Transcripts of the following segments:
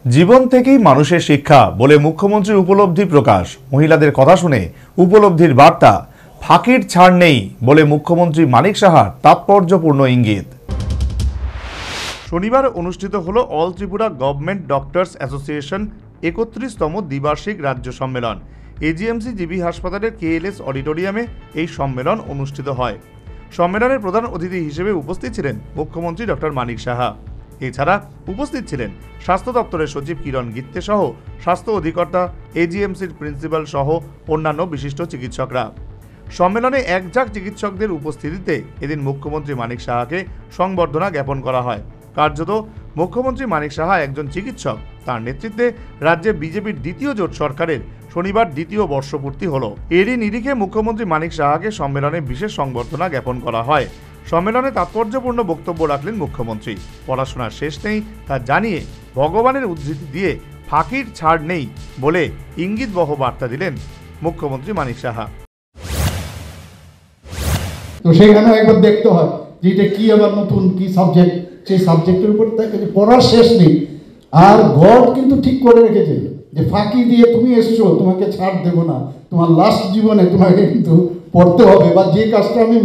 জীবন থেকেই মানুষের শিক্ষা বলে মুখ্যমন্ত্রীর উপলব্ধি প্রকাশ। মহিলাদের কথা শুনে উপলব্ধির বার্তা। ফাঁকির ছাড় নেই বলে মুখ্যমন্ত্রী মানিক সাহার তাৎপর্যপূর্ণ ইঙ্গিত। শনিবার অনুষ্ঠিত হলো all Tripura government doctors association ৩১তম দ্বিবার্ষিক রাজ্য সম্মেলন। এজিএমসি জিবি হাসপাতালের কেএলএস অডিটোরিয়ামে এই সম্মেলন অনুষ্ঠিত হয়। সম্মেলনের প্রধান অতিথি হিসেবে উপস্থিত ছিলেন মুখ্যমন্ত্রী ডক্টর মানিক সাহা। এছাড়া উপস্থিত ছিলেন স্বাস্থ্য দপ্তরের সচিব কিরণ গিত্তে সহ স্বাস্থ্য অধিকর্তা, এজিএমসির প্রিন্সিপাল সহ অন্যান্য বিশিষ্ট চিকিৎসকরা। সম্মেলনে একঝাঁক চিকিৎসকদের উপস্থিতিতে এদিন মুখ্যমন্ত্রী মানিক সাহাকে সংবর্ধনা জ্ঞাপন করা হয়। কার্যত মুখ্যমন্ত্রী মানিক সাহা একজন চিকিৎসক। তার নেতৃত্বে রাজ্যে বিজেপির দ্বিতীয় জোট সরকারের শনিবার দ্বিতীয় বর্ষপূর্তি হল। এরই নিরিখে মুখ্যমন্ত্রী মানিক সাহাকে সম্মেলনে বিশেষ সংবর্ধনা জ্ঞাপন করা হয়। সম্মেলনে তাৎপর্যপূর্ণ বক্তব্য রাখলেন মুখ্যমন্ত্রী। পড়াশোনার শেষ নেই তা জানিয়ে ভগবানের উদ্ধৃতি দিয়ে ফাঁকির ছাড় নেই বলে ইঙ্গিতবহ বার্তা দিলেন মুখ্যমন্ত্রী মানিক সাহা। তো সেখানে একবার দেখতে হয় যে এটা কি আবার নতুন কি সাবজেক্ট, সেই সাবজেক্টের উপর পড়ার শেষ নেই। আর গড কিন্তু ঠিক করে রেখেছে যে ফাঁকি দিয়ে তুমি এসছো, তোমাকে ছাড় দেবো না, তোমার লাস্ট জীবনে তোমাকে কিন্তু পড়তে হবে, বা যে কাজটা আমি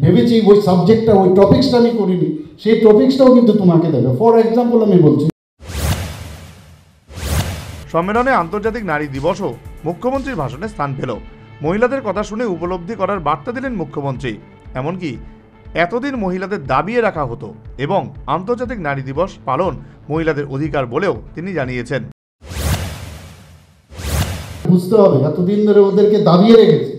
ভেবেছি ওই সাবজেক্টটা ওই টপিক্সটা আমি করিনি, সেই টপিক্সটাও কিন্তু তোমাকে দেবে। ফর এক্সাম্পল আমি বলছি, সম্মেলনে আন্তর্জাতিক নারী দিবসও মুখ্যমন্ত্রীর ভাষণে স্থান পেল। মহিলাদের কথা শুনে উপলব্ধি করার বার্তা দিলেন মুখ্যমন্ত্রী। এমনকি এতদিন মহিলাদের দাবিয়ে রাখা হতো এবং আন্তর্জাতিক নারী দিবস পালন মহিলাদের অধিকার বলেও তিনি জানিয়েছেন। বুঝতে হবে এতদিন ধরে ওদেরকে দাবিয়ে রেখেছে,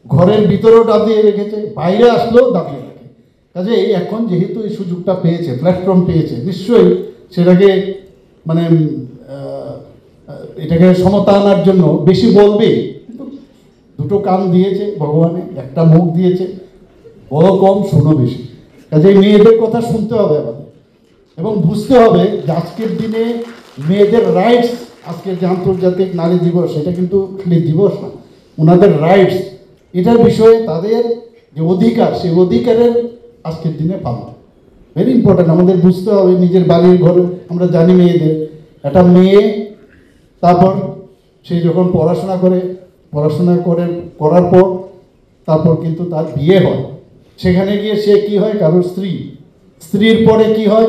ঘরের ভিতরেও দাবিয়ে রেখেছে, বাইরে আসলেও দাবিয়ে রাখে। কাজে এখন যেহেতু এই সুযোগটা পেয়েছে, প্ল্যাটফর্ম পেয়েছে, নিশ্চয়ই সেটাকে এটাকে সমতা আনার জন্য বেশি বলবে। কিন্তু দুটো কান দিয়েছে ভগবানে, একটা মুখ দিয়েছে, বড় কম শুনো বেশি। কাজে মেয়েদের কথা শুনতে হবে আমাদের এবং বুঝতে হবে যে আজকের দিনে মেয়েদের রাইটস, আজকের যে আন্তর্জাতিক নারী দিবস, এটা কিন্তু খালি দিবস না, ওনাদের রাইটস, এটার বিষয়ে তাদের যে অধিকার, সেই অধিকারের আজকের দিনে পালন ভেরি ইম্পর্ট্যান্ট। আমাদের বুঝতে হবে নিজের বাড়ির ঘরে আমরা জানি মেয়েদের, একটা মেয়ে তারপর সে যখন পড়াশোনা করার পর তারপর কিন্তু তার বিয়ে হয়, সেখানে গিয়ে সে কি হয়, কারোর স্ত্রী, স্ত্রীর পরে কি হয়,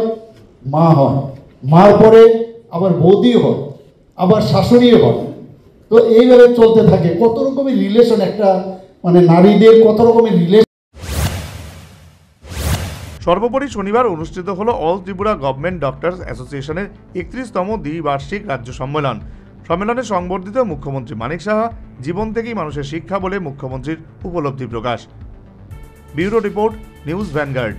মা হয়, মার পরে আবার বৌদি হয়, আবার শাশুড়িও হয়। তো এইভাবে চলতে থাকে, কত রকমের রিলেশন, একটা নারীদের কত রকমের রিলেশন। সর্বোপরি শনিবার অনুষ্ঠিত হলো অল ত্রিপুরা গভর্নমেন্ট ডক্টরস অ্যাসোসিয়েশনের 31তম দ্বিবার্ষিক রাজ্য সম্মেলন। সম্মেলনে সংবর্ধিত মুখ্যমন্ত্রী মানিক সাহা জীবন থেকেই মানুষের শিক্ষা বলে মুখ্যমন্ত্রীর উপলব্ধি প্রকাশ। Bureau report, news vanguard.